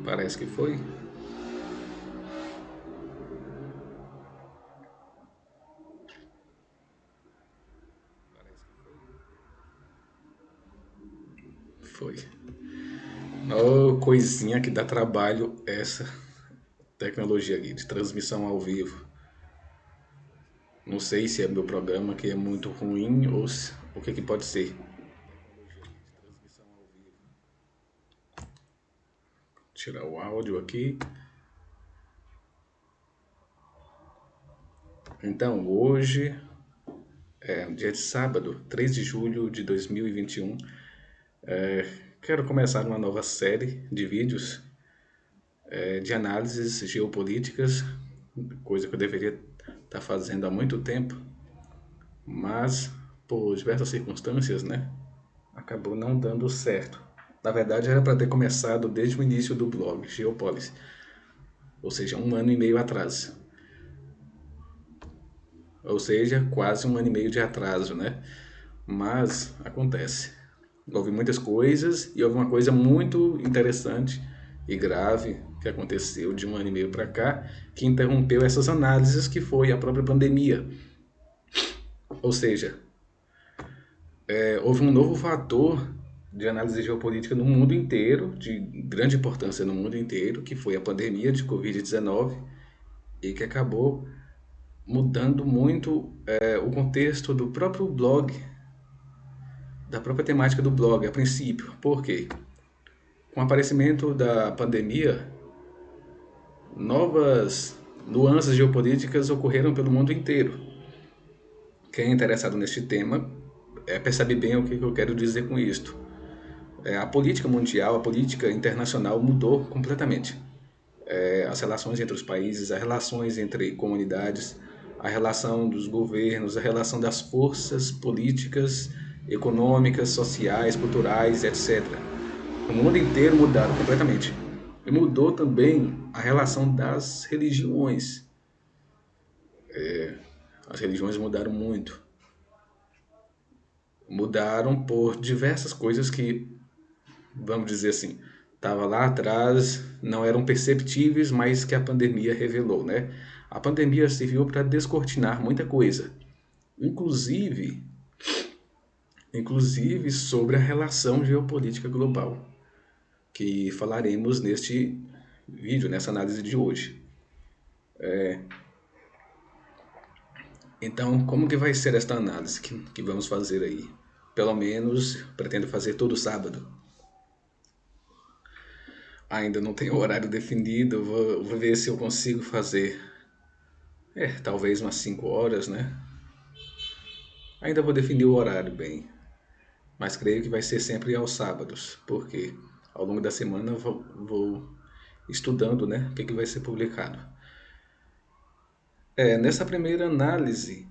Parece que foi. Foi. Oh, coisinha que dá trabalho essa tecnologia aqui de transmissão ao vivo. Não sei se é meu programa que é muito ruim ou o que pode ser. Tirar o áudio aqui. Então, hoje é dia de sábado, 3 de julho de 2021. Quero começar uma nova série de vídeos de análises geopolíticas, coisa que eu deveria estar fazendo há muito tempo, mas por diversas circunstâncias, né, acabou não dando certo. Na verdade, era para ter começado desde o início do blog Geopolis, ou seja, 1 ano e meio atrás. Ou seja, quase 1 ano e meio de atraso, né? Mas acontece. Houve muitas coisas e houve uma coisa muito interessante e grave que aconteceu de 1 ano e meio para cá, que interrompeu essas análises, que foi a própria pandemia. Ou seja, houve um novo fator de análise geopolítica no mundo inteiro, de grande importância no mundo inteiro, que foi a pandemia de Covid-19, e que acabou mudando muito o contexto do próprio blog, da própria temática do blog a princípio. Por quê? Com o aparecimento da pandemia, novas nuances geopolíticas ocorreram pelo mundo inteiro. Quem é interessado neste tema percebe bem o que eu quero dizer com isto. A política mundial, a política internacional mudou completamente. As relações entre os países, as relações entre comunidades, a relação dos governos, a relação das forças políticas, econômicas, sociais, culturais, etc. O mundo inteiro mudaram completamente. E mudou também a relação das religiões. As religiões mudaram muito. Mudaram por diversas coisas que, vamos dizer assim, estava lá atrás, não eram perceptíveis, mas que a pandemia revelou, né? A pandemia serviu para descortinar muita coisa, inclusive, inclusive sobre a relação geopolítica global, que falaremos neste vídeo, nessa análise de hoje. Então, como que vai ser esta análise que vamos fazer aí? Pelo menos pretendo fazer todo sábado. Ainda não tenho horário definido, vou ver se eu consigo fazer. Talvez umas 5 horas, né? Ainda vou definir o horário bem, mas creio que vai ser sempre aos sábados, porque ao longo da semana eu vou estudando, né, o que vai ser publicado. Nessa primeira análise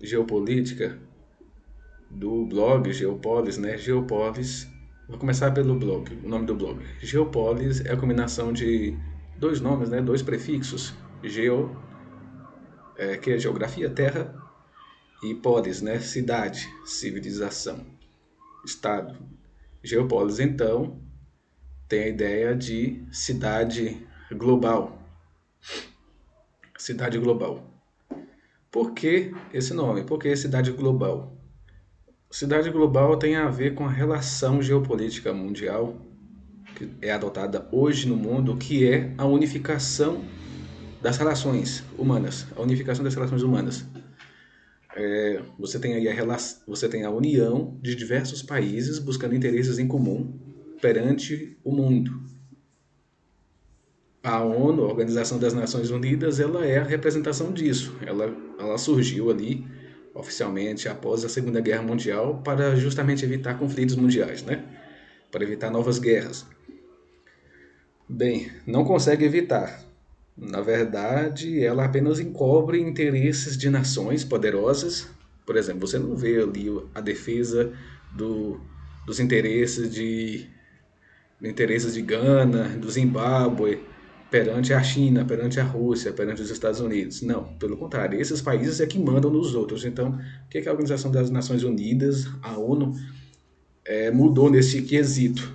geopolítica do blog Geopolis, né, Geopolis, vou começar pelo blog, o nome do blog. Geopolis é a combinação de dois nomes, né, dois prefixos, geo, que é geografia, terra, e polis, né, cidade, civilização, estado. Geopolis, então, tem a ideia de cidade global. Cidade global. Por que esse nome? Por que cidade global? Cidade global tem a ver com a relação geopolítica mundial que é adotada hoje no mundo, que é a unificação das relações humanas. A unificação das relações humanas. Você tem aí você tem a união de diversos países buscando interesses em comum perante o mundo. A ONU, a Organização das Nações Unidas, ela é a representação disso. Ela surgiu ali oficialmente após a Segunda Guerra Mundial para justamente evitar conflitos mundiais, né? Para evitar novas guerras. Bem, não consegue evitar. Na verdade, ela apenas encobre interesses de nações poderosas. Por exemplo, você não vê ali a defesa dos interesses de Gana, do Zimbábue, perante a China, perante a Rússia, perante os Estados Unidos. Não, pelo contrário, esses países é que mandam nos outros. Então, o que a Organização das Nações Unidas, a ONU, mudou nesse quesito?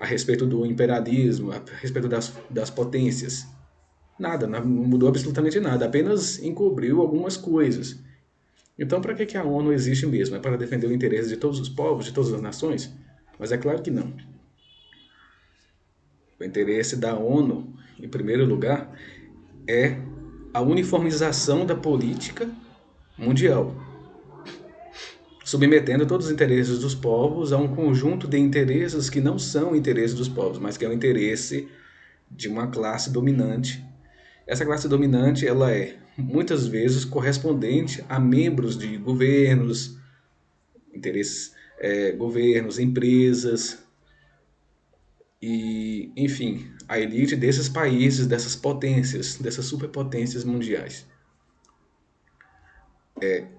a respeito do imperialismo, a respeito das potências. Nada, não mudou absolutamente nada, apenas encobriu algumas coisas. Então, para que a ONU existe mesmo? É para defender o interesse de todos os povos, de todas as nações? Mas é claro que não. O interesse da ONU, em primeiro lugar, é a uniformização da política mundial, submetendo todos os interesses dos povos a um conjunto de interesses que não são interesses dos povos, mas que é o interesse de uma classe dominante. Essa classe dominante, ela é muitas vezes correspondente a membros de governos, interesses, governos, empresas e, enfim, a elite desses países, dessas potências, dessas superpotências mundiais.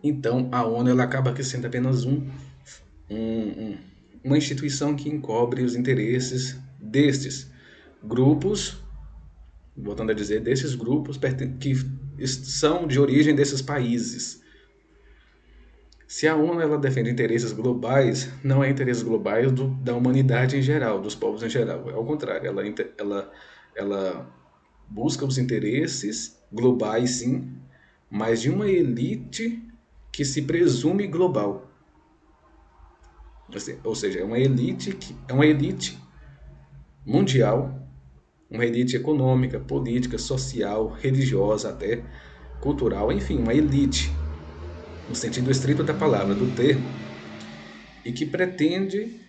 Então, a ONU ela acaba aqui sendo apenas uma instituição que encobre os interesses destes grupos, voltando a dizer, desses grupos que são de origem desses países. Se a ONU ela defende interesses globais, não é interesses globais da humanidade em geral, dos povos em geral. Ao contrário, ela busca os interesses globais, sim, mas de uma elite que se presume global. Ou seja, é uma elite mundial, uma elite econômica, política, social, religiosa até, cultural, enfim, uma elite, no sentido estrito da palavra, do termo, e que pretende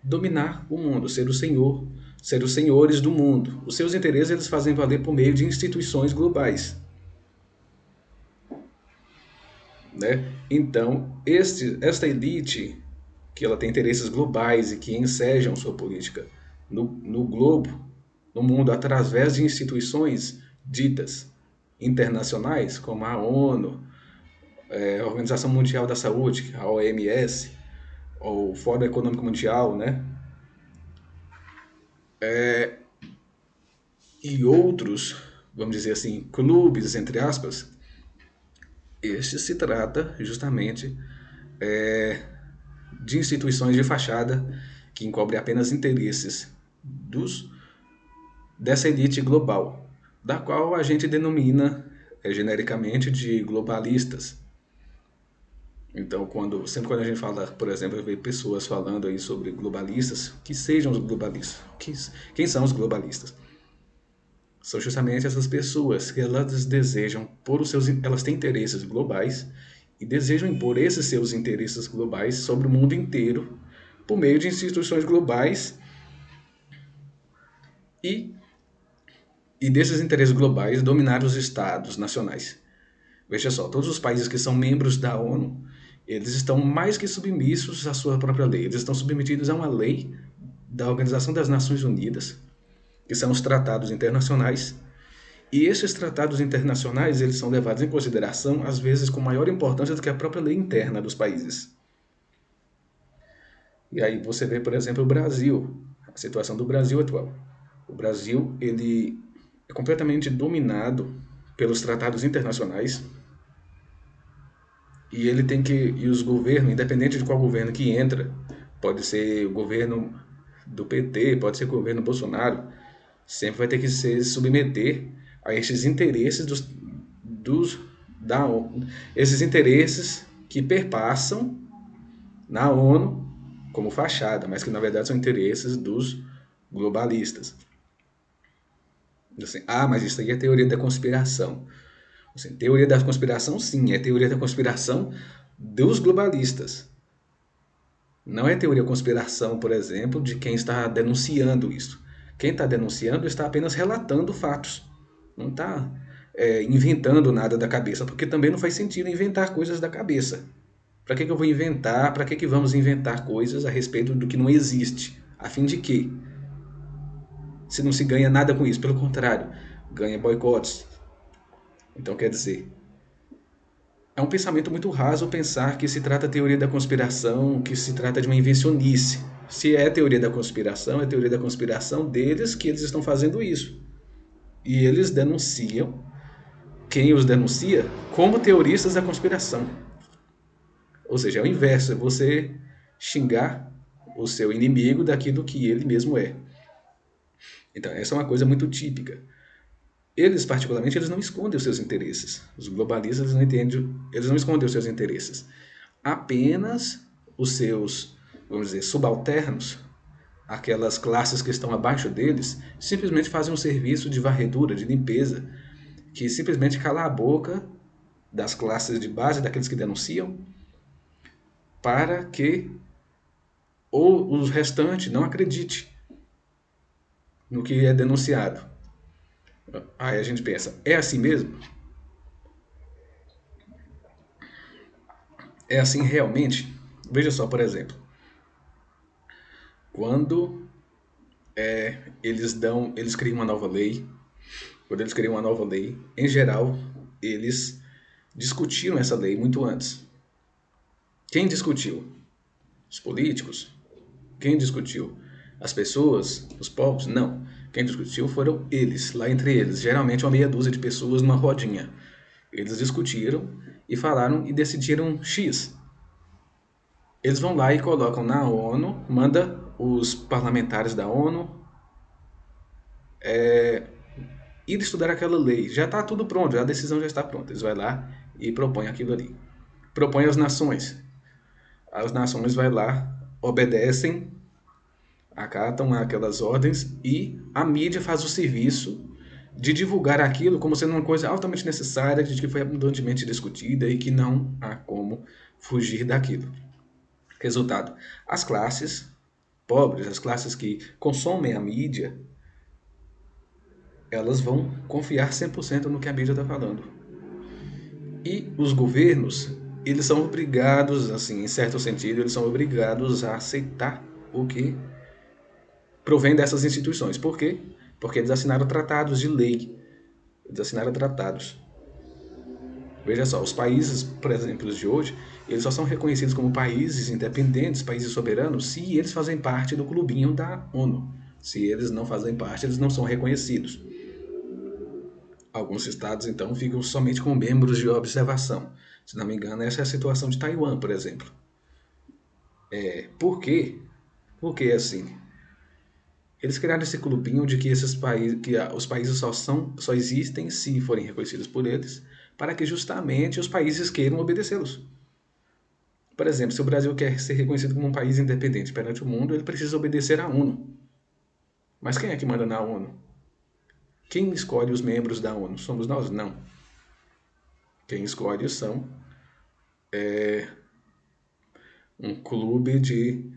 dominar o mundo, ser os senhores do mundo. Os seus interesses eles fazem valer por meio de instituições globais. Né? Então, esta elite, que ela tem interesses globais e que ensejam sua política no globo, no mundo, através de instituições ditas internacionais, como a ONU, a Organização Mundial da Saúde, a OMS, ou o Fórum Econômico Mundial, né? E outros, vamos dizer assim, clubes, entre aspas, este se trata justamente de instituições de fachada que encobrem apenas interesses dessa elite global, da qual a gente denomina genericamente de globalistas. Então, sempre quando a gente fala, por exemplo, eu vejo pessoas falando aí sobre globalistas, que sejam os globalistas. Quem são os globalistas? São justamente essas pessoas que elas desejam elas têm interesses globais e desejam impor esses seus interesses globais sobre o mundo inteiro por meio de instituições globais e desses interesses globais dominar os estados nacionais. Veja só, todos os países que são membros da ONU, eles estão mais que submissos à sua própria lei. Eles estão submetidos a uma lei da Organização das Nações Unidas, que são os tratados internacionais. E esses tratados internacionais, eles são levados em consideração, às vezes, com maior importância do que a própria lei interna dos países. E aí você vê, por exemplo, o Brasil, a situação do Brasil atual. O Brasil, ele é completamente dominado pelos tratados internacionais e os governos, independente de qual governo que entra, pode ser o governo do PT, pode ser o governo Bolsonaro, sempre vai ter que se submeter a esses interesses esses interesses que perpassam na ONU como fachada, mas que na verdade são interesses dos globalistas. Assim, mas isso aí é teoria da conspiração. Assim, teoria da conspiração, sim, é teoria da conspiração dos globalistas. Não é teoria da conspiração, por exemplo, de quem está denunciando isso. Quem está denunciando está apenas relatando fatos. Não está inventando nada da cabeça, porque também não faz sentido inventar coisas da cabeça. Para que eu vou inventar? Para que vamos inventar coisas a respeito do que não existe? A fim de quê? Se não se ganha nada com isso, pelo contrário, ganha boicotes. Então, quer dizer, é um pensamento muito raso pensar que se trata de teoria da conspiração, que se trata de uma invencionice. Se é teoria da conspiração, é teoria da conspiração deles que eles estão fazendo isso. E eles denunciam, quem os denuncia, como teoristas da conspiração. Ou seja, é o inverso, é você xingar o seu inimigo daquilo que ele mesmo é. Então, essa é uma coisa muito típica. Eles, particularmente, eles não escondem os seus interesses. Os globalistas, eles não entendem, eles não escondem os seus interesses. Apenas os seus, vamos dizer, subalternos, aquelas classes que estão abaixo deles, simplesmente fazem um serviço de varredura, de limpeza, que simplesmente cala a boca das classes de base, daqueles que denunciam, para que ou os restantes não acreditem no que é denunciado. Aí a gente pensa, é assim mesmo? É assim realmente? Veja só, por exemplo, quando eles criam uma nova lei, quando eles criam uma nova lei, em geral, eles discutiram essa lei muito antes. Quem discutiu? Os políticos? Quem discutiu? As pessoas? Os povos? Não. Quem discutiu foram eles, lá entre eles. Geralmente uma meia dúzia de pessoas numa rodinha. Eles discutiram e falaram e decidiram X. Eles vão lá e colocam na ONU, manda os parlamentares da ONU ir estudar aquela lei. Já está tudo pronto, a decisão já está pronta. Eles vão lá e propõem aquilo ali. Propõem às nações. As nações vão lá, obedecem, acatam aquelas ordens e a mídia faz o serviço de divulgar aquilo como sendo uma coisa altamente necessária, que foi abundantemente discutida e que não há como fugir daquilo. Resultado, as classes pobres, as classes que consomem a mídia, elas vão confiar 100% no que a mídia está falando. E os governos, eles são obrigados, assim, em certo sentido, eles são obrigados a aceitar o que provém dessas instituições. Por quê? Porque eles assinaram tratados de lei. Eles assinaram tratados. Veja só, os países, por exemplo, de hoje, eles só são reconhecidos como países independentes, países soberanos, se eles fazem parte do clubinho da ONU. Se eles não fazem parte, eles não são reconhecidos. Alguns estados, então, ficam somente com membros de observação. Se não me engano, essa é a situação de Taiwan, por exemplo. Por quê? Porque, assim, eles criaram esse clubinho de que esses países, que os países só existem se forem reconhecidos por eles, para que justamente os países queiram obedecê-los. Por exemplo, se o Brasil quer ser reconhecido como um país independente perante o mundo, ele precisa obedecer à ONU. Mas quem é que manda na ONU? Quem escolhe os membros da ONU? Somos nós? Não. Quem escolhe são um clube de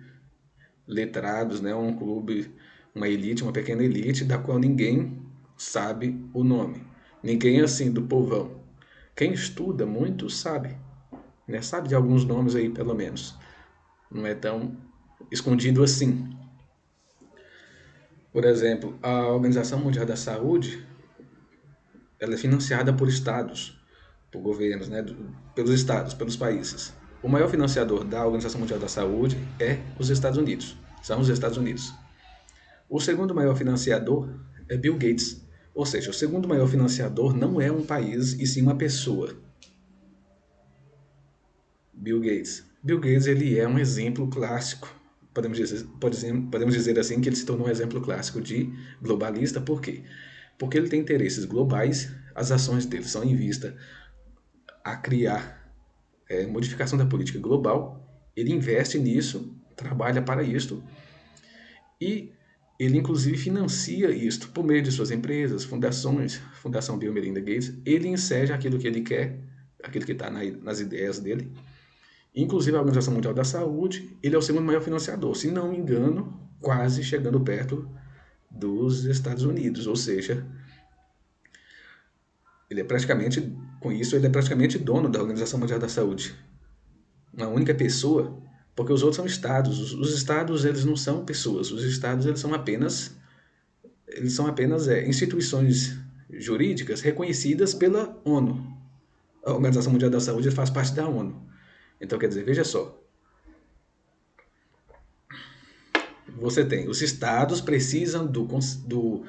letrados, né? Um clube, uma elite, uma pequena elite, da qual ninguém sabe o nome. Ninguém assim do povão. Quem estuda muito sabe, né? Sabe de alguns nomes aí, pelo menos. Não é tão escondido assim. Por exemplo, a Organização Mundial da Saúde, ela é financiada por estados, por governos, né? Pelos estados, pelos países. O maior financiador da Organização Mundial da Saúde é os Estados Unidos. São os Estados Unidos. O segundo maior financiador é Bill Gates. Ou seja, o segundo maior financiador não é um país, e sim uma pessoa. Bill Gates. Bill Gates, ele é um exemplo clássico. Podemos dizer assim que ele se tornou um exemplo clássico de globalista. Por quê? Porque ele tem interesses globais, as ações dele são em vista a criar modificação da política global, ele investe nisso, trabalha para isto, e ele inclusive financia isto por meio de suas empresas, fundações, Fundação Bill e Melinda Gates. Ele insere aquilo que ele quer, aquilo que está nas ideias dele. Inclusive a Organização Mundial da Saúde, ele é o segundo maior financiador, se não me engano, quase chegando perto dos Estados Unidos, ou seja, ele é praticamente, com isso, ele é praticamente dono da Organização Mundial da Saúde. Uma única pessoa, porque os outros são estados. Os estados, eles não são pessoas. Os estados, eles são apenas instituições jurídicas reconhecidas pela ONU. A Organização Mundial da Saúde faz parte da ONU. Então, quer dizer, veja só. Você tem, os estados precisam do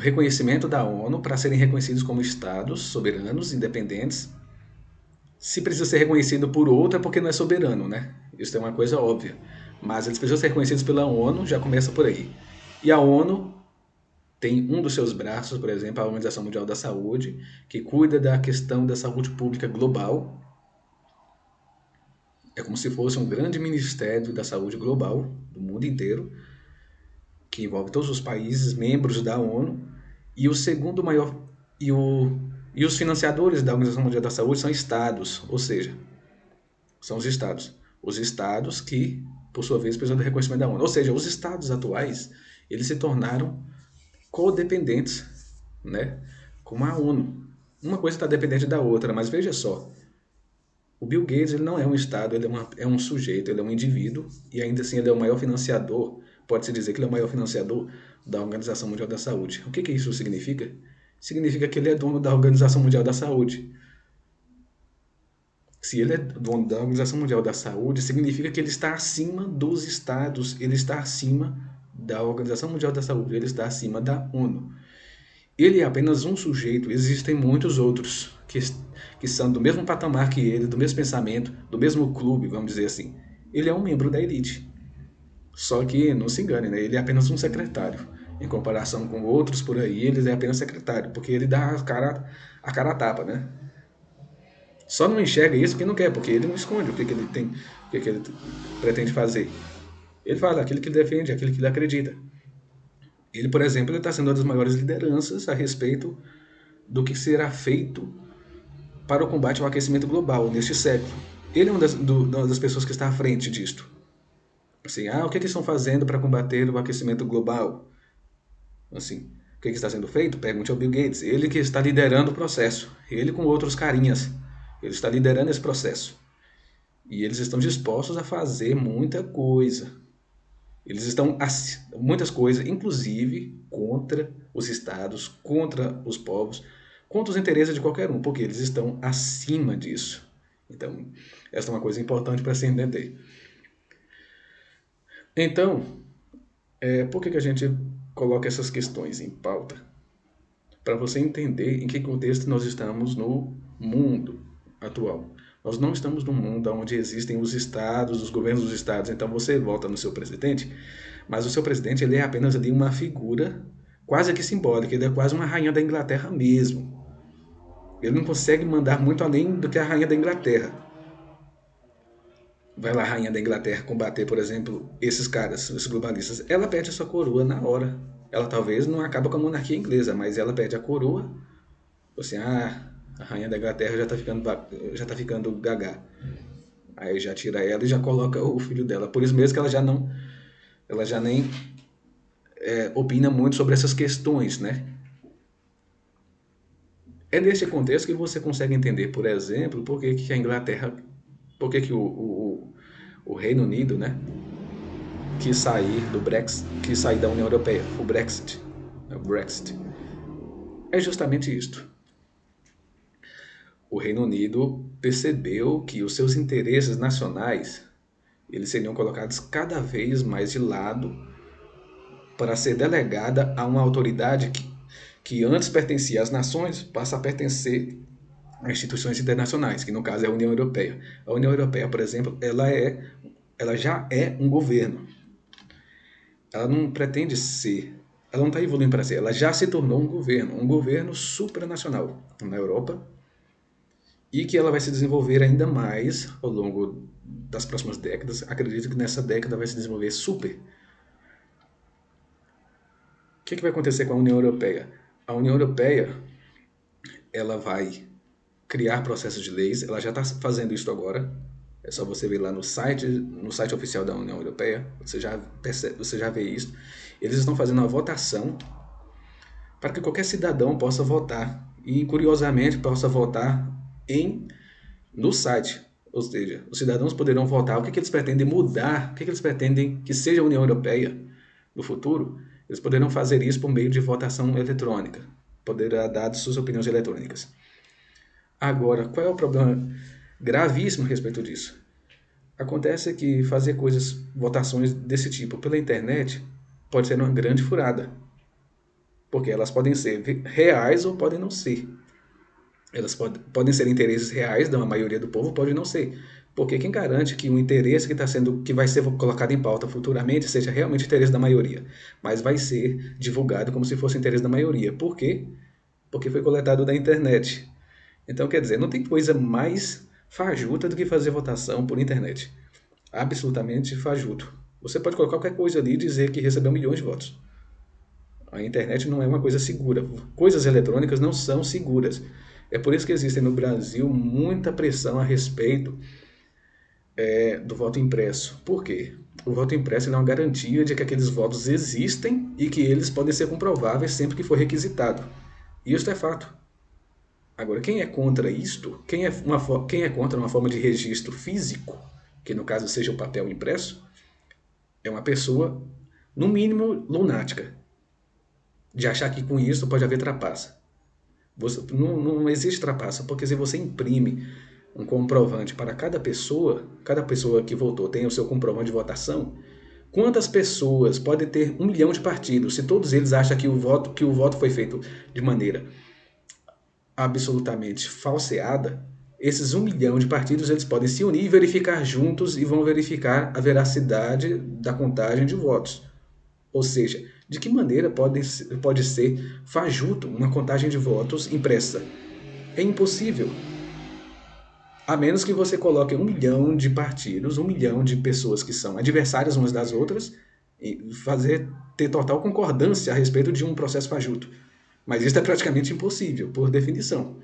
reconhecimento da ONU para serem reconhecidos como estados soberanos, independentes. Se precisa ser reconhecido por outra, é porque não é soberano, né? Isso é uma coisa óbvia. Mas eles precisam ser reconhecidos pela ONU, já começa por aí. E a ONU tem um dos seus braços, por exemplo, a Organização Mundial da Saúde, que cuida da questão da saúde pública global. É como se fosse um grande ministério da saúde global, do mundo inteiro, que envolve todos os países membros da ONU, e o segundo maior e, o, e os financiadores da Organização Mundial da Saúde são estados, ou seja, são os estados. Os estados que, por sua vez, precisam do reconhecimento da ONU. Ou seja, os estados atuais, eles se tornaram codependentes, né, com a ONU. Uma coisa está dependente da outra, mas veja só, o Bill Gates ele não é um estado, ele é um sujeito, ele é um indivíduo, e ainda assim ele é o maior financiador, pode-se dizer que ele é o maior financiador da Organização Mundial da Saúde. O que isso significa? Significa que ele é dono da Organização Mundial da Saúde. Se ele é dono da Organização Mundial da Saúde, significa que ele está acima dos estados, ele está acima da Organização Mundial da Saúde, ele está acima da ONU. Ele é apenas um sujeito, existem muitos outros que são do mesmo patamar que ele, do mesmo pensamento, do mesmo clube, vamos dizer assim. Ele é um membro da elite. Só que, não se engane, né? Ele é apenas um secretário. Em comparação com outros por aí, ele é apenas secretário, porque ele dá a cara a tapa, né? Só não enxerga isso porque não quer, porque ele não esconde o que ele tem, o que ele pretende fazer. Ele fala aquilo que ele defende, aquilo que ele acredita. Ele, por exemplo, está sendo uma das maiores lideranças a respeito do que será feito para o combate ao aquecimento global neste século. Ele é uma das pessoas que está à frente disto. Assim, o que estão fazendo para combater o aquecimento global? Assim, o que está sendo feito? Pergunte ao Bill Gates. Ele que está liderando o processo. Ele com outros carinhas. Ele está liderando esse processo. E eles estão dispostos a fazer muita coisa. Eles estão muitas coisas, inclusive contra os estados, contra os povos, contra os interesses de qualquer um, porque eles estão acima disso. Então, essa é uma coisa importante para se entender. Então, por que a gente coloca essas questões em pauta? Para você entender em que contexto nós estamos no mundo atual. Nós não estamos num mundo onde existem os estados, os governos dos estados. Então você vota no seu presidente, mas o seu presidente ele é apenas ali uma figura quase que simbólica. Ele é quase uma rainha da Inglaterra mesmo. Ele não consegue mandar muito além do que a rainha da Inglaterra. Vai lá a rainha da Inglaterra combater, por exemplo, esses caras, esses globalistas. Ela perde a sua coroa na hora. Ela talvez não acaba com a monarquia inglesa, mas ela perde a coroa. Assim, a rainha da Inglaterra já tá ficando gaga. Aí já tira ela e já coloca o filho dela. Por isso mesmo que ela já nem opina muito sobre essas questões, né? É nesse contexto que você consegue entender, por exemplo, por que a Inglaterra, por que o Reino Unido, né, quis sair do Brexit, quis sair da União Europeia, o Brexit. É justamente isto. O Reino Unido percebeu que os seus interesses nacionais eles seriam colocados cada vez mais de lado para ser delegada a uma autoridade que antes pertencia às nações, passa a pertencer a instituições internacionais, que no caso é a União Europeia. A União Europeia, por exemplo, ela já é um governo. Ela não pretende ser, ela não está evoluindo para ser, ela já se tornou um governo supranacional na Europa, e que ela vai se desenvolver ainda mais ao longo das próximas décadas. Acredito que nessa década vai se desenvolver super. O que vai acontecer com a União Europeia? A União Europeia ela vai criar processos de leis, ela já está fazendo isso agora. É só você ver lá no site oficial da União Europeia, você já vê isso. Eles estão fazendo uma votação para que qualquer cidadão possa votar e, curiosamente, possa votar no site. Ou seja, os cidadãos poderão votar o que eles pretendem mudar, o que eles pretendem que seja a União Europeia no futuro. Eles poderão fazer isso por meio de votação eletrônica, poderá dar suas opiniões eletrônicas. Agora, qual é o problema gravíssimo a respeito disso? Acontece que fazer votações desse tipo pela internet pode ser uma grande furada, porque elas podem ser reais ou podem não ser. Elas podem ser interesses reais da maioria do povo, pode não ser. Porque quem garante que o interesse que vai ser colocado em pauta futuramente seja realmente o interesse da maioria, mas vai ser divulgado como se fosse o interesse da maioria. Por quê? Porque foi coletado da internet. Então, quer dizer, não tem coisa mais fajuta do que fazer votação por internet. Absolutamente fajuto. Você pode colocar qualquer coisa ali e dizer que recebeu milhões de votos. A internet não é uma coisa segura. Coisas eletrônicas não são seguras. É por isso que existe no Brasil muita pressão a respeito do voto impresso. Por quê? O voto impresso é uma garantia de que aqueles votos existem e que eles podem ser comprováveis sempre que for requisitado. E isso é fato. Agora, quem é contra isto, quem é contra uma forma de registro físico, que no caso seja o papel impresso, é uma pessoa, no mínimo, lunática, de achar que com isso pode haver trapaça. Não existe trapaça, porque se você imprime um comprovante para cada pessoa que votou tem o seu comprovante de votação, quantas pessoas podem ter 1 milhão de partidos, se todos eles acham que o voto foi feito de maneira absolutamente falseada, esses 1 milhão de partidos eles podem se unir e verificar juntos e vão verificar a veracidade da contagem de votos. Ou seja, de que maneira pode ser fajuto uma contagem de votos impressa? É impossível. A menos que você coloque 1 milhão de partidos, 1 milhão de pessoas que são adversárias umas das outras, e ter total concordância a respeito de um processo fajuto. Mas isso é praticamente impossível, por definição.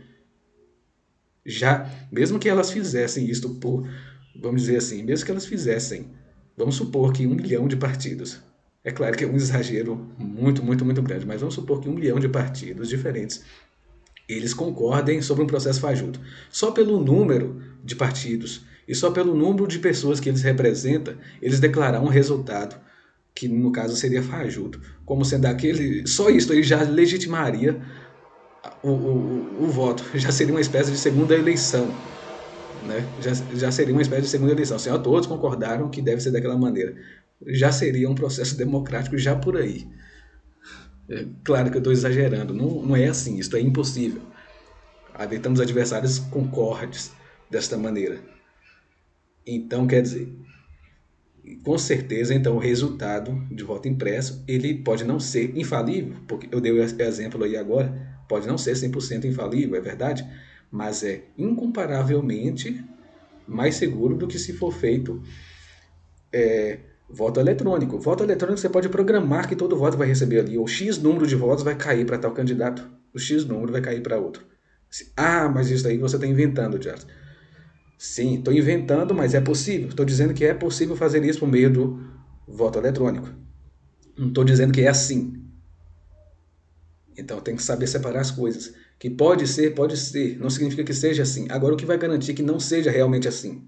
Já, mesmo que elas fizessem isto vamos dizer assim, mesmo que elas fizessem, vamos supor que 1 milhão de partidos, é claro que é um exagero muito, muito, muito grande, mas vamos supor que 1 milhão de partidos diferentes, eles concordem sobre um processo fajuto. Só pelo número de partidos e só pelo número de pessoas que eles representam, eles declararam um resultado que no caso seria fajuto, como sendo aquele, só isso aí já legitimaria o voto, já seria uma espécie de segunda eleição, né? Já seria uma espécie de segunda eleição. Assim, ó, todos concordaram que deve ser daquela maneira. Já seria um processo democrático já por aí. É, claro que eu estou exagerando, não é assim, isso é impossível. Temos adversários concordes desta maneira. Então, quer dizer, com certeza, então, o resultado de voto impresso, ele pode não ser infalível, porque eu dei o exemplo aí agora, pode não ser 100% infalível, é verdade, mas é incomparavelmente mais seguro do que se for feito voto eletrônico. Voto eletrônico você pode programar que todo voto vai receber ali, ou X número de votos vai cair para tal candidato, o X número vai cair para outro. Ah, mas isso aí você está inventando, Charles. Sim, estou inventando, mas é possível. Estou dizendo que é possível fazer isso por meio do voto eletrônico. Não estou dizendo que é assim. Então tem que saber separar as coisas. Que pode ser, não significa que seja assim. Agora, o que vai garantir que não seja realmente assim?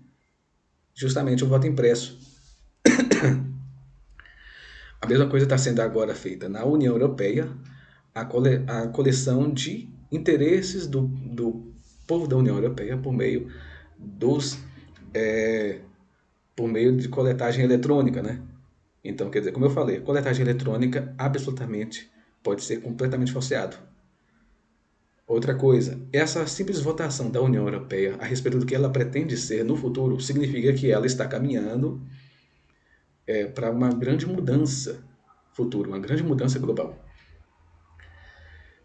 Justamente o voto impresso. A mesma coisa está sendo agora feita na União Europeia, a coleção de interesses do povo da União Europeia por meio dos por meio de coletagem eletrônica, né? Então, quer dizer, como eu falei, coletagem eletrônica absolutamente pode ser completamente falseado. Outra coisa, essa simples votação da União Europeia a respeito do que ela pretende ser no futuro significa que ela está caminhando para uma grande mudança futura, uma grande mudança global.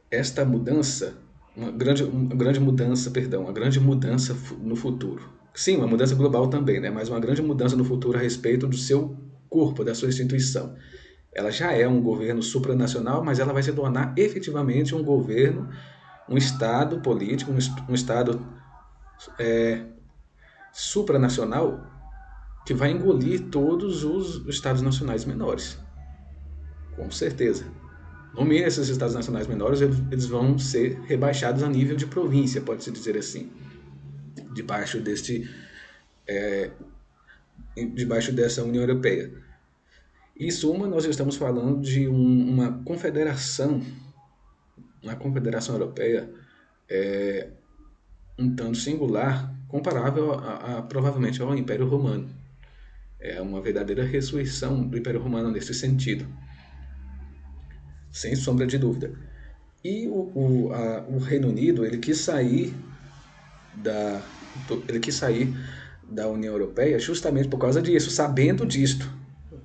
Esta mudança, uma grande mudança no futuro. Sim, uma mudança global também, né? Mas uma grande mudança no futuro a respeito do seu corpo, da sua instituição. Ela já é um governo supranacional, mas ela vai se tornar efetivamente um governo, um Estado político, um Estado supranacional que vai engolir todos os Estados nacionais menores. Com certeza. No mínimo, esses Estados nacionais menores eles vão ser rebaixados a nível de província, pode-se dizer assim, debaixo debaixo dessa União Europeia. Em suma, nós estamos falando de uma confederação europeia um tanto singular, comparável provavelmente ao Império Romano. É uma verdadeira ressurreição do Império Romano nesse sentido, sem sombra de dúvida. E o Reino Unido ele quis sair da União Europeia justamente por causa disso, sabendo disto.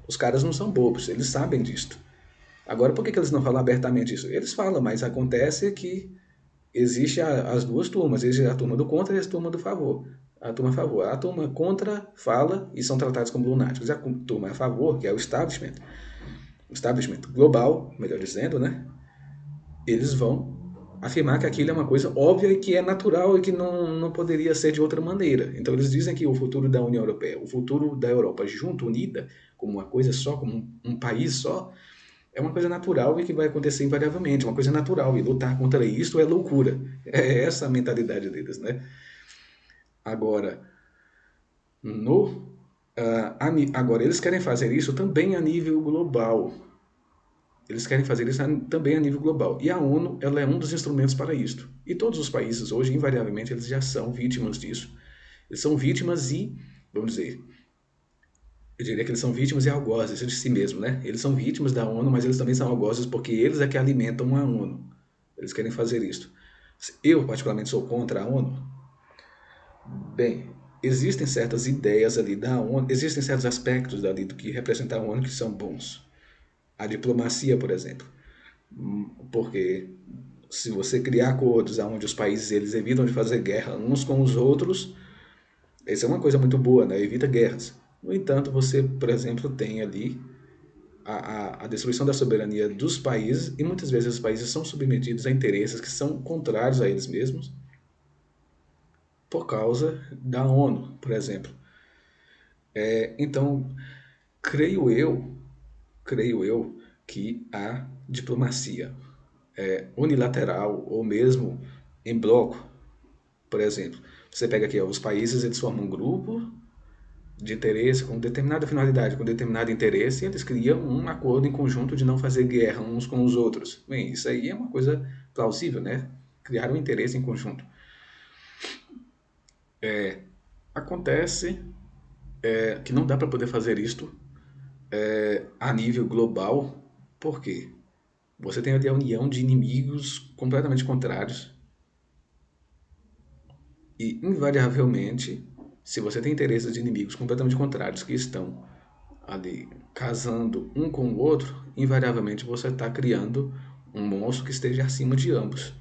Os caras não são bobos, eles sabem disto. Agora, por que eles não falam abertamente isso? Eles falam, mas acontece que existe as duas turmas, existe a turma do contra e a turma do favor. A turma a favor. A turma contra fala e são tratados como lunáticos. E a turma a favor, que é o establishment global, melhor dizendo, né? Eles vão afirmar que aquilo é uma coisa óbvia e que é natural e que não poderia ser de outra maneira. Então eles dizem que o futuro da União Europeia, o futuro da Europa junto, unida, como uma coisa só, como um país só, é uma coisa natural e que vai acontecer invariavelmente, uma coisa natural. E lutar contra isso é loucura. É essa a mentalidade deles, né? Agora, no, agora eles querem fazer isso também a nível global. Eles querem fazer isso também a nível global. E a ONU, ela é um dos instrumentos para isso. E todos os países hoje, invariavelmente, eles já são vítimas disso. Eles são vítimas e, vamos dizer, eu diria que eles são vítimas e algozes de si mesmos, né? Eles são vítimas da ONU, mas eles também são algozes porque eles é que alimentam a ONU. Eles querem fazer isso. Eu, particularmente, sou contra a ONU. Bem, existem certas ideias ali da ONU, existem certos aspectos ali do que representa a ONU que são bons. A diplomacia, por exemplo. Porque se você criar acordos onde os países eles evitam de fazer guerra uns com os outros, isso é uma coisa muito boa, né? Evita guerras. No entanto, você, por exemplo, tem ali a destruição da soberania dos países e muitas vezes os países são submetidos a interesses que são contrários a eles mesmos por causa da ONU, por exemplo. Então, creio eu, creio eu que a diplomacia unilateral ou mesmo em bloco, por exemplo, você pega aqui, ó, os países eles formam um grupo de interesse com determinada finalidade, com determinado interesse, e eles criam um acordo em conjunto de não fazer guerra uns com os outros. Bem, isso aí é uma coisa plausível, né? Criar um interesse em conjunto. Acontece que não dá para poder fazer isto a nível global, por quê? Você tem ali a união de inimigos completamente contrários e, invariavelmente, se você tem interesses de inimigos completamente contrários que estão ali casando um com o outro, invariavelmente você está criando um monstro que esteja acima de ambos.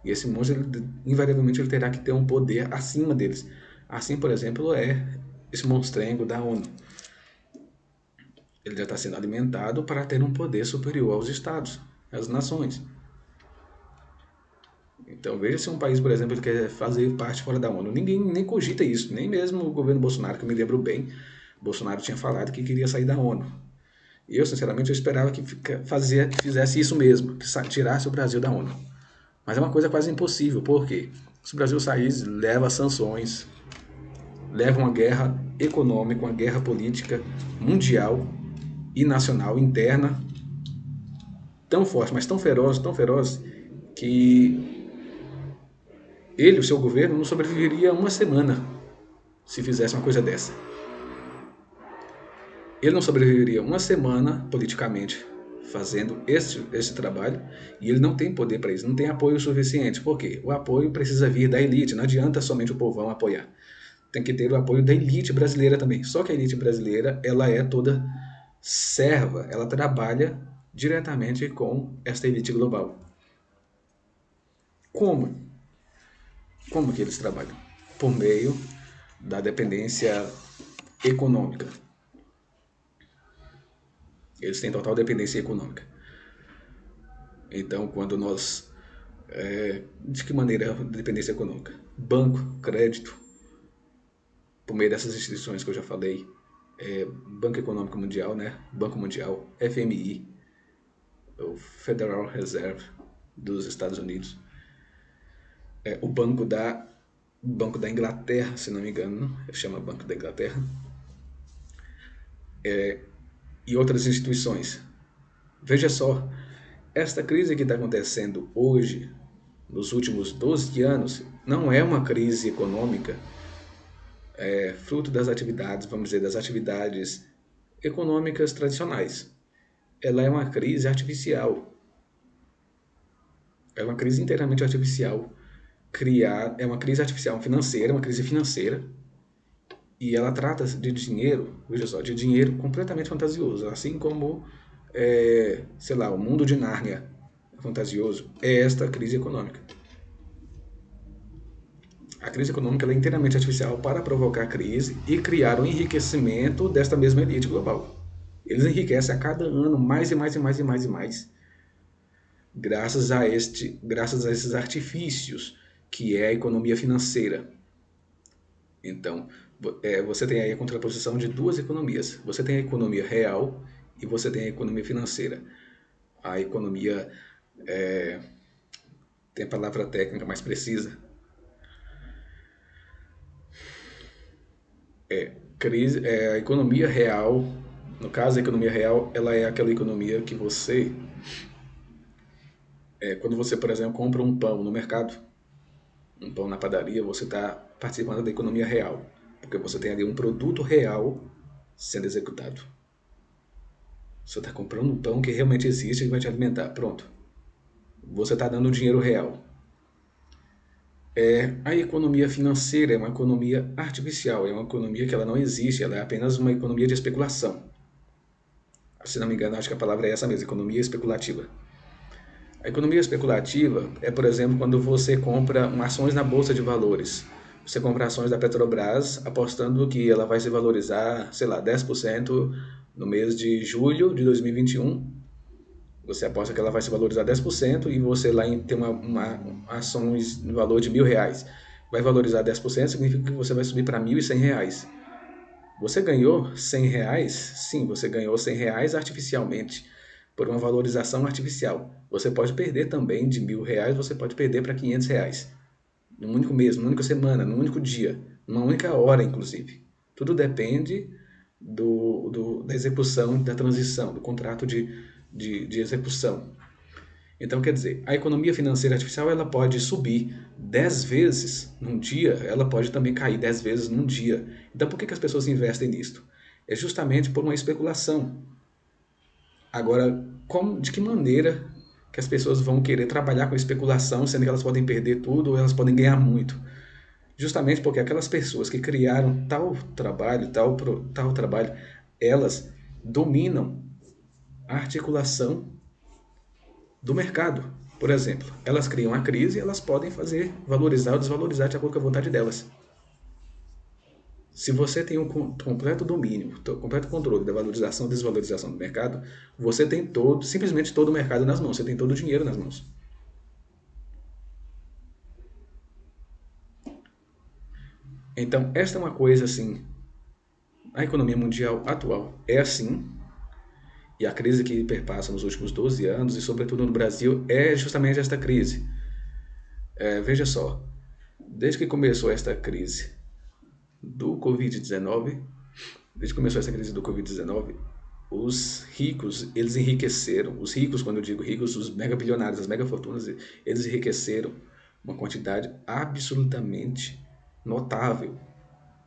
E esse monstro, invariavelmente, ele terá que ter um poder acima deles. Assim, por exemplo, é esse monstrengo da ONU. Ele já está sendo alimentado para ter um poder superior aos estados, às nações. Então veja se um país, por exemplo, ele quer fazer parte fora da ONU. Ninguém nem cogita isso, nem mesmo o governo Bolsonaro, que eu me lembro bem, Bolsonaro tinha falado que queria sair da ONU. E eu, sinceramente, eu esperava que fizesse isso mesmo, que tirasse o Brasil da ONU. Mas é uma coisa quase impossível, porque se o Brasil sair, leva sanções, leva uma guerra econômica, uma guerra política mundial e nacional interna tão forte, mas tão feroz, que ele, o seu governo, não sobreviveria uma semana se fizesse uma coisa dessa. Ele não sobreviveria uma semana politicamente fazendo esse trabalho e ele não tem poder para isso, não tem apoio suficiente. Por quê? O apoio precisa vir da elite, não adianta somente o povão apoiar. Tem que ter o apoio da elite brasileira também. Só que a elite brasileira, ela é toda serva, ela trabalha diretamente com esta elite global. Como? Como que eles trabalham? Por meio da dependência econômica. Eles têm total dependência econômica. Então, quando nós... de que maneira a dependência econômica? Banco, crédito, por meio dessas instituições que eu já falei, Banco Econômico Mundial, né? Banco Mundial, FMI, o Federal Reserve dos Estados Unidos, o Banco da Inglaterra, se não me engano, chama Banco da Inglaterra, e outras instituições. Veja só, esta crise que está acontecendo hoje, nos últimos 12 anos, não é uma crise econômica fruto das atividades, vamos dizer, das atividades econômicas tradicionais. Ela é uma crise artificial. É uma crise inteiramente artificial. É uma crise artificial financeira, uma crise financeira, E ela trata de dinheiro, veja só, de dinheiro completamente fantasioso, assim como, sei lá, o mundo de Nárnia é fantasioso, é esta crise econômica. A crise econômica ela é inteiramente artificial para provocar crise e criar o enriquecimento desta mesma elite global. Eles enriquecem a cada ano mais e mais e mais e mais e mais, graças a esses artifícios que é a economia financeira. Então, você tem aí a contraposição de duas economias. Você tem a economia real e você tem a economia financeira. A economia tem a palavra técnica mais precisa. A economia real, no caso, a economia real, ela é aquela economia que quando você, por exemplo, compra um pão no mercado, um pão na padaria, você está participando da economia real, porque você tem ali um produto real sendo executado. Você está comprando um pão que realmente existe e vai te alimentar. Pronto. Você está dando dinheiro real. A economia financeira é uma economia artificial, é uma economia que ela não existe, ela é apenas uma economia de especulação. Se não me engano, acho que a palavra é essa mesmo, economia especulativa. A economia especulativa é, por exemplo, quando você compra ações na bolsa de valores. Você compra ações da Petrobras apostando que ela vai se valorizar, sei lá, 10% no mês de julho de 2021. Você aposta que ela vai se valorizar 10% e você lá tem uma ações no valor de R$ 1.000. Vai valorizar 10%, significa que você vai subir para R$ 1.100. Você ganhou R$ 100? Sim, você ganhou R$ 100 artificialmente, por uma valorização artificial. Você pode perder também de R$ 1.000, você pode perder para R$ 500. Num único mês, numa única semana, num único dia, numa única hora, inclusive. Tudo depende da execução, da transição, do contrato de execução. Então, quer dizer, a economia financeira artificial ela pode subir 10 vezes num dia, ela pode também cair 10 vezes num dia. Então, por que as pessoas investem nisto? É justamente por uma especulação. Agora, de que maneira que as pessoas vão querer trabalhar com especulação, sendo que elas podem perder tudo ou elas podem ganhar muito? Justamente porque aquelas pessoas que criaram tal trabalho, elas dominam a articulação do mercado. Por exemplo, elas criam a crise e elas podem fazer valorizar ou desvalorizar de acordo com a vontade delas. Se você tem um completo domínio, completo controle da valorização e desvalorização do mercado, você tem simplesmente todo o mercado nas mãos, você tem todo o dinheiro nas mãos. Então, esta é uma coisa assim, a economia mundial atual é assim, e a crise que perpassa nos últimos 12 anos, e sobretudo no Brasil, é justamente esta crise. Veja só, desde que começou esta crise do Covid-19, desde que começou essa crise do Covid-19, os ricos, eles enriqueceram. Os ricos, quando eu digo ricos, os megabilionários, as megafortunas, eles enriqueceram uma quantidade absolutamente notável.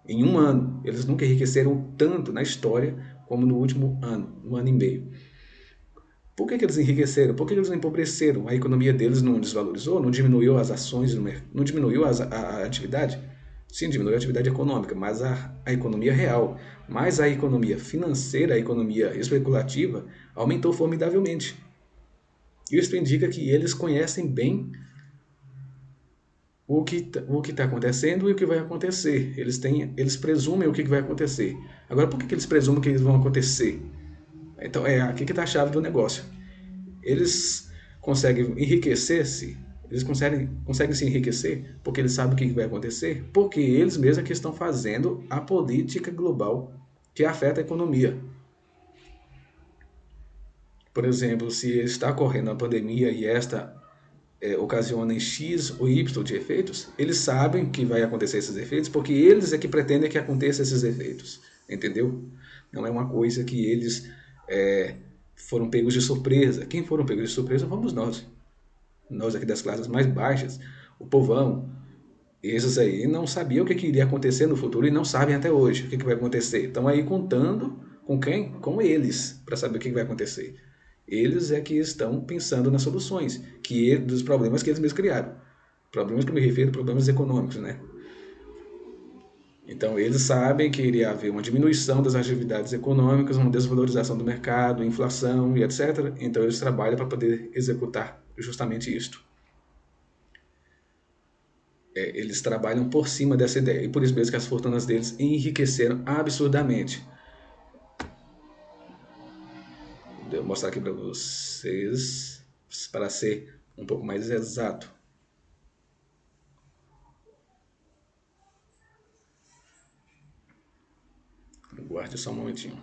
Em um ano, eles nunca enriqueceram tanto na história como no último ano, um ano e meio. Por que eles enriqueceram? Por que eles não empobreceram? A economia deles não desvalorizou? Não diminuiu as ações no mercado? Não diminuiu a atividade? Sim, diminuiu a atividade econômica, mas a economia real, mas a economia financeira, a economia especulativa, aumentou formidavelmente. Isso indica que eles conhecem bem o que está acontecendo e o que vai acontecer. Eles presumem o que vai acontecer. Agora, por que eles presumem que eles vão acontecer? Então, aqui que está a chave do negócio. Eles conseguem enriquecer-se, eles conseguem se enriquecer porque eles sabem o que vai acontecer, porque eles mesmos é que estão fazendo a política global que afeta a economia. Por exemplo, se está ocorrendo a pandemia e esta ocasiona em X ou Y de efeitos, eles sabem que vai acontecer esses efeitos porque eles é que pretendem que aconteça esses efeitos, entendeu? Não é uma coisa que eles foram pegos de surpresa. Quem foram pegos de surpresa fomos nós aqui das classes mais baixas, o povão. Esses aí não sabiam o que iria acontecer no futuro e não sabem até hoje o que vai acontecer. Estão aí contando com quem? Com eles, para saber o que vai acontecer. Eles é que estão pensando nas soluções dos problemas que eles mesmos criaram. Problemas que eu me refiro, problemas econômicos, né? Então, eles sabem que iria haver uma diminuição das atividades econômicas, uma desvalorização do mercado, inflação e etc. Então, eles trabalham para poder executar justamente isto. Eles trabalham por cima dessa ideia. E por isso mesmo que as fortunas deles enriqueceram absurdamente. Vou mostrar aqui para vocês, para ser um pouco mais exato. Guarde só um momentinho.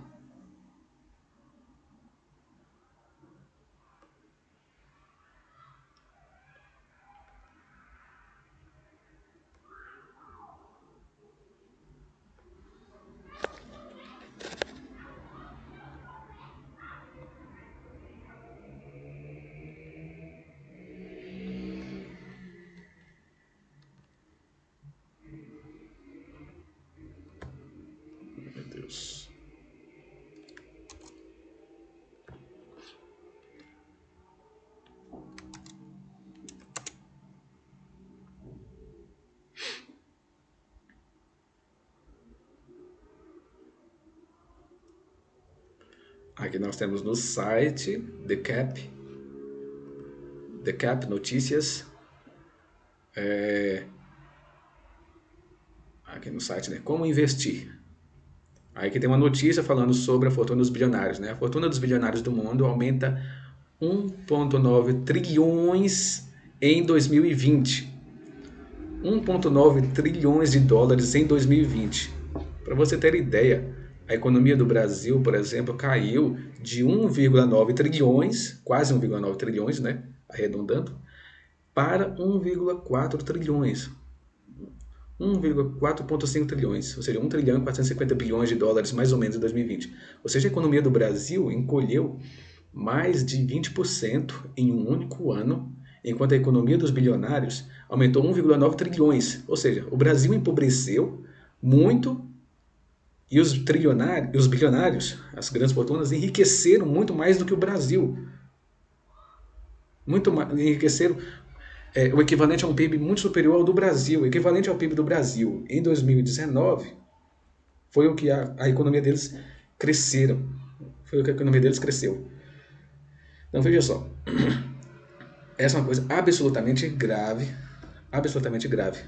Meu Deus. Aqui nós temos no site The Cap Notícias. Aqui no site, né? Como investir. Aí que tem uma notícia falando sobre a fortuna dos bilionários, né? A fortuna dos bilionários do mundo aumenta 1,9 trilhões em 2020. 1,9 trilhões de dólares em 2020. Para você ter ideia, a economia do Brasil, por exemplo, caiu de 1,9 trilhões, quase 1,9 trilhões, né? Arredondando, para 1,4 trilhões. 1,4,5 trilhões, ou seja, 1 trilhão e 450 bilhões de dólares mais ou menos em 2020. Ou seja, a economia do Brasil encolheu mais de 20% em um único ano, enquanto a economia dos bilionários aumentou 1,9 trilhões. Ou seja, o Brasil empobreceu muito e os bilionários, as grandes fortunas, enriqueceram muito mais do que o Brasil. Muito mais, enriqueceram o equivalente a um PIB muito superior ao do Brasil. O equivalente ao PIB do Brasil em 2019 foi o que a economia deles cresceram. Foi o que a economia deles cresceu. Então veja só, essa é uma coisa absolutamente grave, absolutamente grave.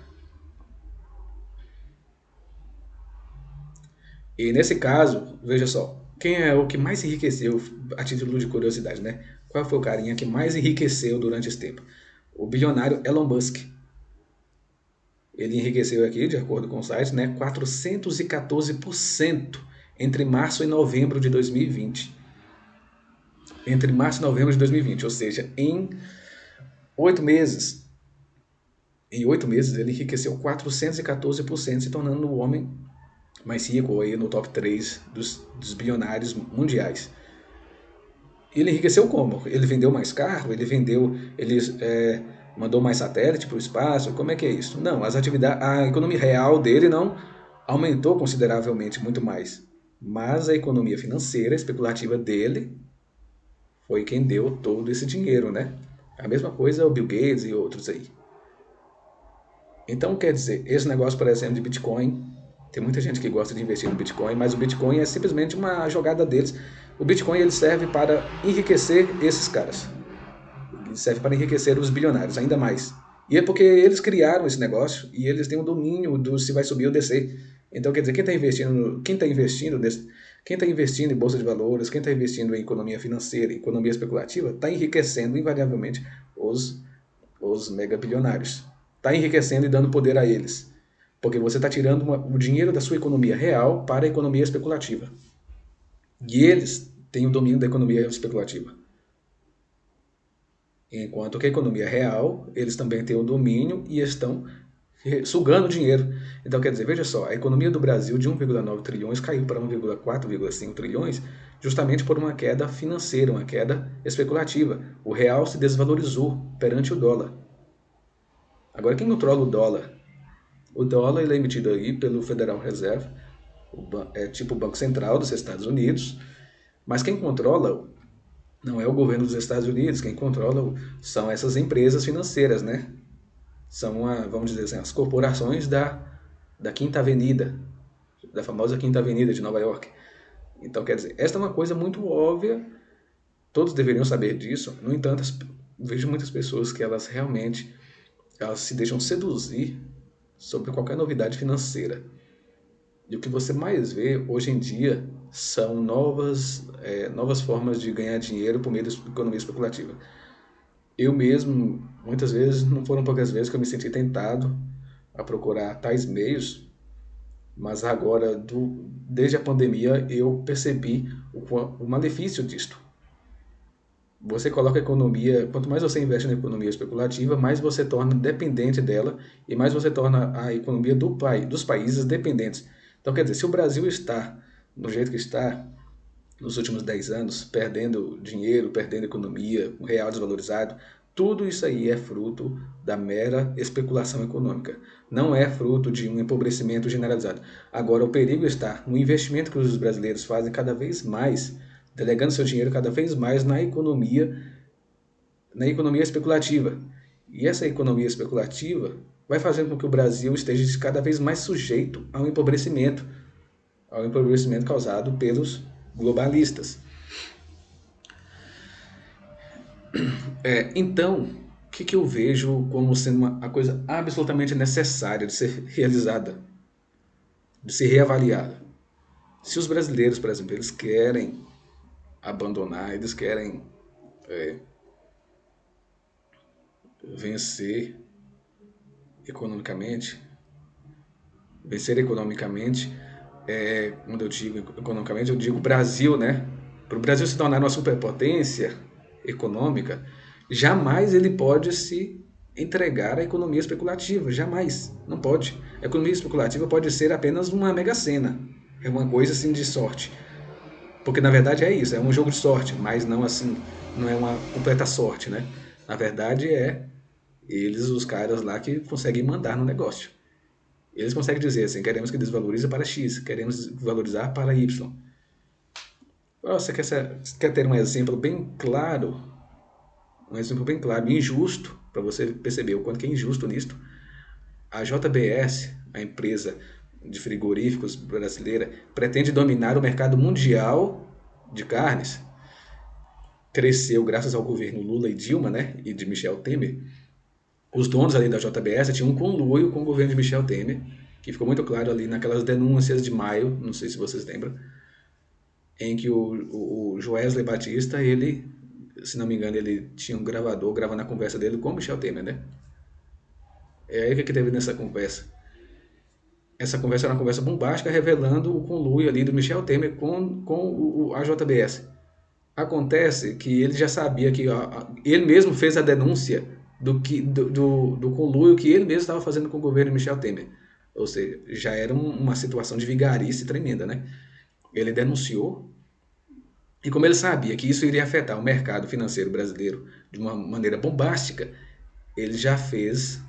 E nesse caso, veja só, quem é o que mais enriqueceu, a título de curiosidade, né? Qual foi o carinha que mais enriqueceu durante esse tempo? O bilionário Elon Musk. Ele enriqueceu aqui, de acordo com o site, né, 414% entre março e novembro de 2020. Entre março e novembro de 2020, ou seja, em 8 meses. Em 8 meses ele enriqueceu 414%, se tornando o homem mais rico aí no top 3 dos bilionários mundiais. Ele enriqueceu como? Ele vendeu mais carro? Ele mandou mais satélite para o espaço? Como é que é isso? Não, a economia real dele não aumentou consideravelmente muito mais. Mas a economia financeira especulativa dele foi quem deu todo esse dinheiro, né? A mesma coisa o Bill Gates e outros aí. Então, quer dizer, esse negócio, por exemplo, de Bitcoin, tem muita gente que gosta de investir no Bitcoin, mas o Bitcoin é simplesmente uma jogada deles. O Bitcoin ele serve para enriquecer esses caras. Ele serve para enriquecer os bilionários, ainda mais. E é porque eles criaram esse negócio e eles têm o domínio do se vai subir ou descer. Então, quer dizer, quem está investindo em bolsa de valores, quem está investindo em economia financeira, economia especulativa, está enriquecendo invariavelmente os mega bilionários. Está enriquecendo e dando poder a eles. Porque você está tirando o dinheiro da sua economia real para a economia especulativa. E eles têm o domínio da economia especulativa. Enquanto que a economia real, eles também têm o domínio e estão sugando dinheiro. Então, quer dizer, veja só, a economia do Brasil de 1,9 trilhões caiu para 1,4,5 trilhões justamente por uma queda financeira, uma queda especulativa. O real se desvalorizou perante o dólar. Agora, quem controla o dólar? O dólar ele é emitido aí pelo Federal Reserve, é tipo o Banco Central dos Estados Unidos, mas quem controla não é o governo dos Estados Unidos, quem controla são essas empresas financeiras, né? São, vamos dizer assim, as corporações da Quinta Avenida, da famosa Quinta Avenida de Nova York. Então, quer dizer, esta é uma coisa muito óbvia, todos deveriam saber disso. No entanto, vejo muitas pessoas que elas realmente elas se deixam seduzir sobre qualquer novidade financeira. E o que você mais vê hoje em dia são novas formas de ganhar dinheiro por meio da economia especulativa. Eu mesmo, muitas vezes, não foram poucas vezes que eu me senti tentado a procurar tais meios, mas agora, desde a pandemia, eu percebi o malefício disto. Você coloca a economia, quanto mais você investe na economia especulativa, mais você torna dependente dela e mais você torna a economia dos países dependentes. Então, quer dizer, se o Brasil está do jeito que está nos últimos 10 anos, perdendo dinheiro, perdendo economia, o real desvalorizado, tudo isso aí é fruto da mera especulação econômica. Não é fruto de um empobrecimento generalizado. Agora, o perigo está no investimento que os brasileiros fazem cada vez mais, delegando seu dinheiro cada vez mais na economia especulativa. E essa economia especulativa vai fazendo com que o Brasil esteja cada vez mais sujeito ao empobrecimento causado pelos globalistas. Então, o que eu vejo como sendo uma coisa absolutamente necessária de ser realizada, de ser reavaliada? Se os brasileiros, por exemplo, eles querem abandonar, eles querem vencer economicamente, quando eu digo economicamente, eu digo Brasil, né? Para o Brasil se tornar uma superpotência econômica, jamais ele pode se entregar à economia especulativa, jamais, não pode. A economia especulativa pode ser apenas uma mega-sena, é uma coisa assim de sorte, porque na verdade é isso, é um jogo de sorte, mas não assim, não é uma completa sorte, né? Na verdade os caras lá que conseguem mandar no negócio. Eles conseguem dizer assim, queremos que desvalorize para X, queremos valorizar para Y. Você quer ter um exemplo bem claro e injusto, para você perceber o quanto que é injusto nisto? A JBS, a empresa de frigoríficos brasileira, pretende dominar o mercado mundial de carnes. Cresceu graças ao governo Lula e Dilma, né, e de Michel Temer. Os donos ali da JBS tinham um conluio com o governo de Michel Temer, que ficou muito claro ali naquelas denúncias de maio, não sei se vocês lembram, em que o Joesley Batista, ele, se não me engano, ele tinha um gravador gravando a conversa dele com o Michel Temer, né? É aí que teve nessa conversa. Essa conversa era uma conversa bombástica, revelando o conluio ali do Michel Temer com a JBS. Acontece que ele já sabia que ele mesmo fez a denúncia do conluio que ele mesmo estava fazendo com o governo Michel Temer. Ou seja, já era uma situação de vigarice tremenda, né? Ele denunciou, e como ele sabia que isso iria afetar o mercado financeiro brasileiro de uma maneira bombástica, ele já fez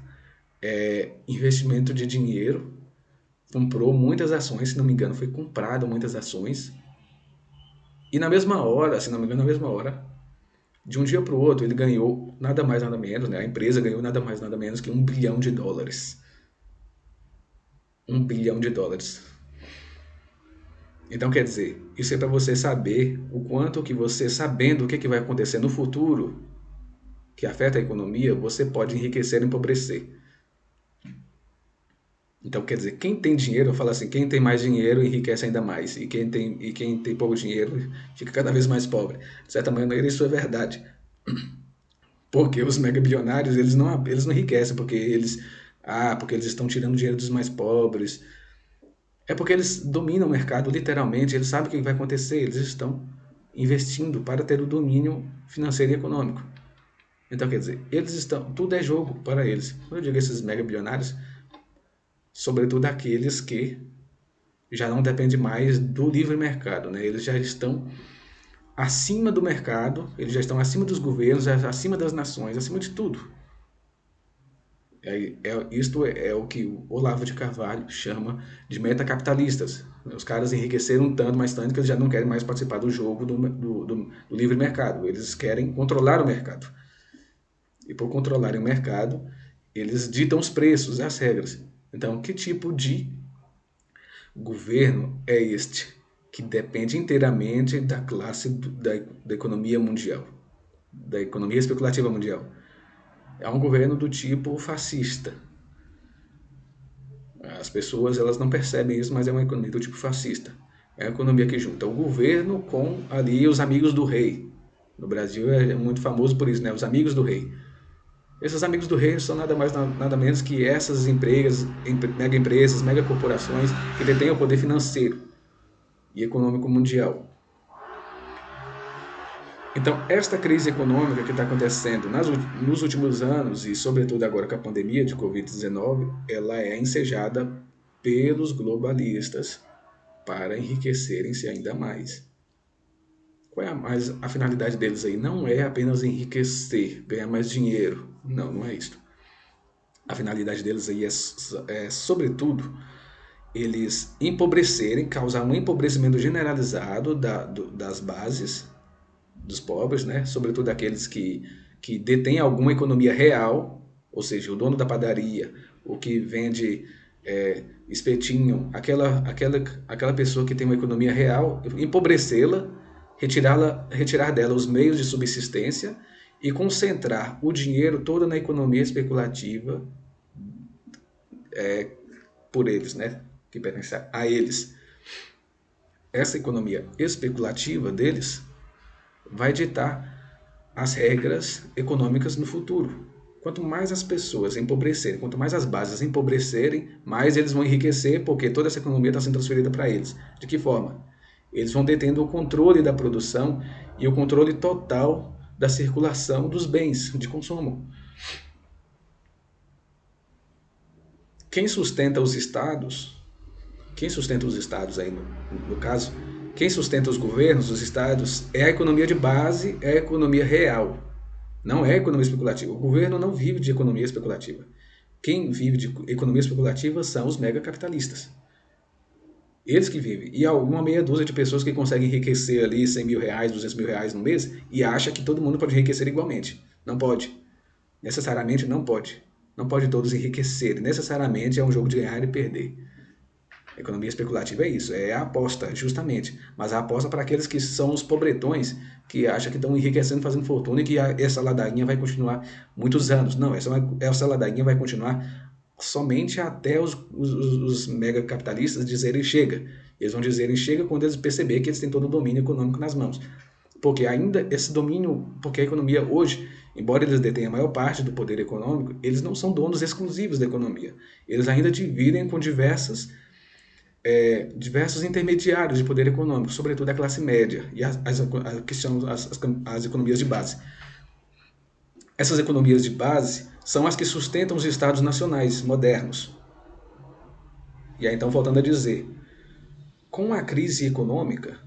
investimento de dinheiro, comprou muitas ações, se não me engano, foi comprado muitas ações, e na mesma hora, se não me engano, na mesma hora, de um dia para o outro, ele ganhou nada mais, nada menos, né? A empresa ganhou nada mais, nada menos que US$ 1 bilhão. US$ 1 bilhão. Então, quer dizer, isso é para você saber o quanto que você, sabendo o que vai acontecer no futuro, que afeta a economia, você pode enriquecer e empobrecer. Então, quer dizer, quem tem dinheiro, eu falo assim, quem tem mais dinheiro enriquece ainda mais. E quem tem pouco dinheiro fica cada vez mais pobre. De certa maneira, isso é verdade. Porque os megabilionários, eles não enriquecem porque eles estão tirando dinheiro dos mais pobres. É porque eles dominam o mercado, literalmente, eles sabem o que vai acontecer, eles estão investindo para ter o domínio financeiro e econômico. Então, quer dizer, tudo é jogo para eles. Quando eu digo esses megabilionários, sobretudo aqueles que já não dependem mais do livre mercado, né? Eles já estão acima do mercado, eles já estão acima dos governos, acima das nações, acima de tudo. Isto é o que o Olavo de Carvalho chama de metacapitalistas. Os caras enriqueceram tanto, mas tanto que eles já não querem mais participar do jogo do livre mercado. Eles querem controlar o mercado. E por controlarem o mercado, eles ditam os preços, as regras. Então, que tipo de Governo é este, que depende inteiramente da classe da economia mundial, da economia especulativa mundial. É um governo do tipo fascista. As pessoas elas não percebem isso, mas é uma economia do tipo fascista. É uma economia que junta o governo com ali os amigos do rei. No Brasil é muito famoso por isso, né? Os amigos do rei. Esses amigos do rei são nada mais nada menos que essas empresas, mega corporações que detêm o poder financeiro e econômico mundial. Então, esta crise econômica que está acontecendo nos últimos anos, e sobretudo agora com a pandemia de Covid-19, ela é ensejada pelos globalistas para enriquecerem-se ainda mais. Qual é a finalidade deles aí? Não é apenas enriquecer, ganhar mais dinheiro. Não, não é isso. A finalidade deles aí sobretudo, eles empobrecerem, causar um empobrecimento generalizado das bases dos pobres, né? Sobretudo aqueles que detêm alguma economia real, ou seja, o dono da padaria, o que vende espetinho, aquela pessoa que tem uma economia real, empobrecê-la, retirar dela os meios de subsistência e concentrar o dinheiro todo na economia especulativa por eles, né? Que pertence a eles. Essa economia especulativa deles vai ditar as regras econômicas no futuro. Quanto mais as pessoas empobrecerem, quanto mais as bases empobrecerem, mais eles vão enriquecer, porque toda essa economia está sendo transferida para eles. De que forma? Eles vão detendo o controle da produção e o controle total da circulação dos bens de consumo. Quem sustenta os estados aí no caso, quem sustenta os governos, os estados, é a economia de base, é a economia real. Não é economia especulativa. O governo não vive de economia especulativa. Quem vive de economia especulativa são os megacapitalistas. Eles que vivem. E há uma meia dúzia de pessoas que conseguem enriquecer ali 100 mil reais, 200 mil reais no mês e acha que todo mundo pode enriquecer igualmente. Não pode. Necessariamente não pode. Não pode todos enriquecer. Necessariamente é um jogo de ganhar e perder. A economia especulativa é isso, é a aposta, justamente. Mas a aposta para aqueles que são os pobretões, que acham que estão enriquecendo, fazendo fortuna e que essa ladainha vai continuar muitos anos. Não, essa ladainha vai continuar somente até os megacapitalistas dizerem chega. Eles vão dizerem chega quando eles perceberem que eles têm todo o domínio econômico nas mãos. Porque ainda esse domínio, porque a economia hoje, embora eles detenham a maior parte do poder econômico, eles não são donos exclusivos da economia. Eles ainda dividem com diversos intermediários de poder econômico, sobretudo a classe média e que são as economias de base. Essas economias de base são as que sustentam os estados nacionais modernos. E aí então, voltando a dizer, com a crise econômica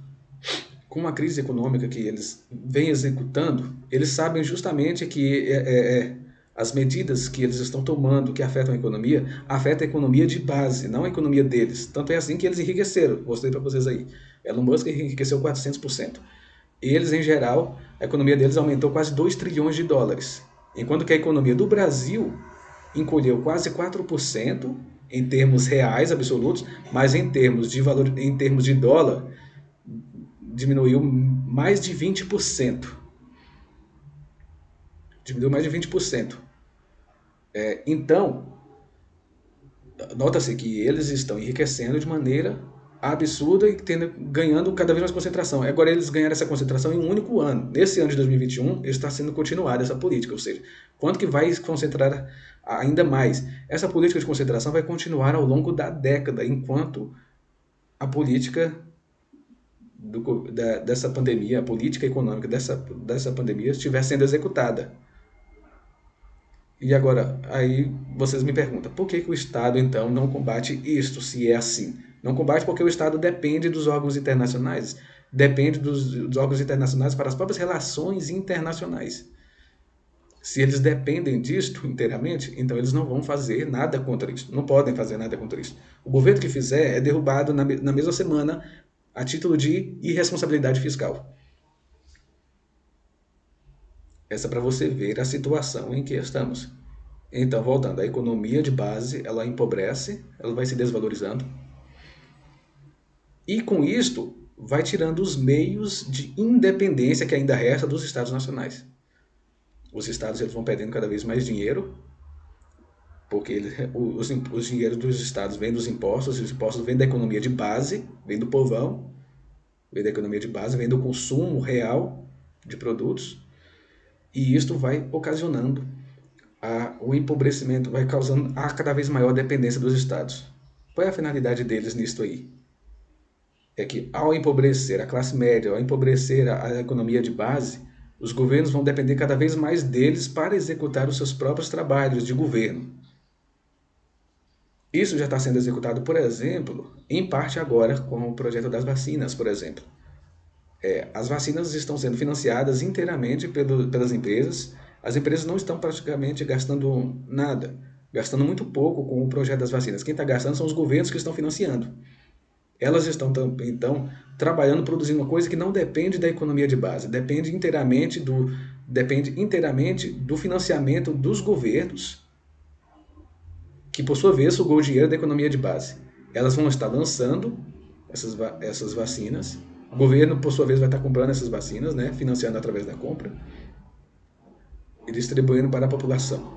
que eles vêm executando, eles sabem justamente que as medidas que eles estão tomando que afetam a economia de base, não a economia deles. Tanto é assim que eles enriqueceram. Mostrei para vocês aí. Elon Musk enriqueceu 400%. Eles, em geral, a economia deles aumentou quase 2 trilhões de dólares. Enquanto que a economia do Brasil encolheu quase 4% em termos reais absolutos, mas em termos de dólar, diminuiu mais de 20%. Diminuiu mais de 20%. Então, nota-se que eles estão enriquecendo de maneira absurda e ganhando cada vez mais concentração. Agora eles ganharam essa concentração em um único ano. Nesse ano de 2021 está sendo continuada essa política, ou seja, quanto que vai concentrar ainda mais? Essa política de concentração vai continuar ao longo da década, enquanto a política dessa pandemia, a política econômica dessa pandemia estiver sendo executada. E agora, aí vocês me perguntam, por que o Estado, então, não combate isto, se é assim? Não combate porque o Estado depende dos órgãos internacionais, depende dos órgãos internacionais para as próprias relações internacionais. Se eles dependem disto inteiramente, então eles não vão fazer nada contra isso, não podem fazer nada contra isso. O governo que fizer é derrubado na mesma semana a título de irresponsabilidade fiscal. Essa é para você ver a situação em que estamos. Então, voltando, a economia de base, ela empobrece, ela vai se desvalorizando. E com isto, vai tirando os meios de independência que ainda resta dos estados nacionais. Os estados eles vão perdendo cada vez mais dinheiro, porque os dinheiros dos estados vêm dos impostos, e os impostos vêm da economia de base, vêm do povão, vêm da economia de base, vêm do consumo real de produtos, e isto vai ocasionando o empobrecimento, vai causando a cada vez maior dependência dos estados. Qual é a finalidade deles nisto aí? É que ao empobrecer a classe média, ao empobrecer a economia de base, os governos vão depender cada vez mais deles para executar os seus próprios trabalhos de governo. Isso já está sendo executado, por exemplo, em parte agora com o projeto das vacinas, por exemplo. As vacinas estão sendo financiadas inteiramente pelas empresas. As empresas não estão praticamente gastando nada, gastando muito pouco com o projeto das vacinas. Quem está gastando são os governos que estão financiando. Elas estão, então, trabalhando, produzindo uma coisa que não depende da economia de base, depende inteiramente do financiamento dos governos, que por sua vez sugou o dinheiro da economia de base. Elas vão estar lançando essas vacinas, o governo por sua vez vai estar comprando essas vacinas, né, financiando através da compra e distribuindo para a população.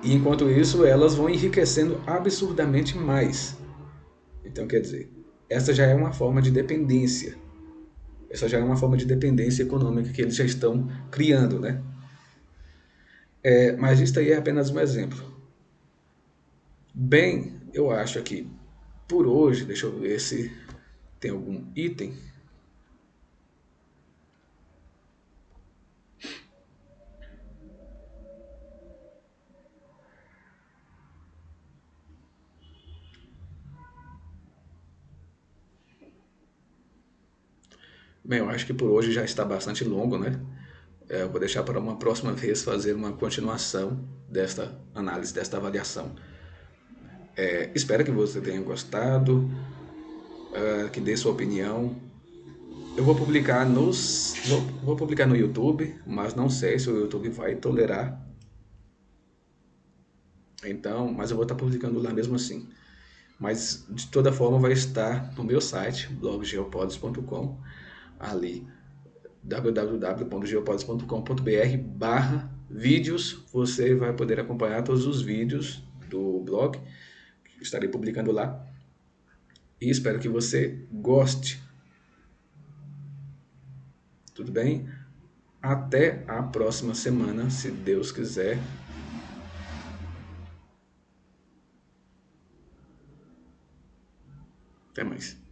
E enquanto isso, elas vão enriquecendo absurdamente mais. Então, quer dizer, essa já é uma forma de dependência. Essa já é uma forma de dependência econômica que eles já estão criando, né? Mas isso aí é apenas um exemplo. Bem, eu acho que por hoje, deixa eu ver se tem algum item. Bem, eu acho que por hoje já está bastante longo, né? Eu vou deixar para uma próxima vez fazer uma continuação desta análise, desta avaliação. Espero que você tenha gostado, que dê sua opinião. Eu vou publicar vou publicar no YouTube, mas não sei se o YouTube vai tolerar. Então, mas eu vou estar publicando lá mesmo assim. Mas de toda forma vai estar no meu site, bloggeopods.com, ali www.geopods.com.br/vídeos. Você vai poder acompanhar todos os vídeos do blog que estarei publicando lá. E espero que você goste. Tudo bem? Até a próxima semana, se Deus quiser. Até mais.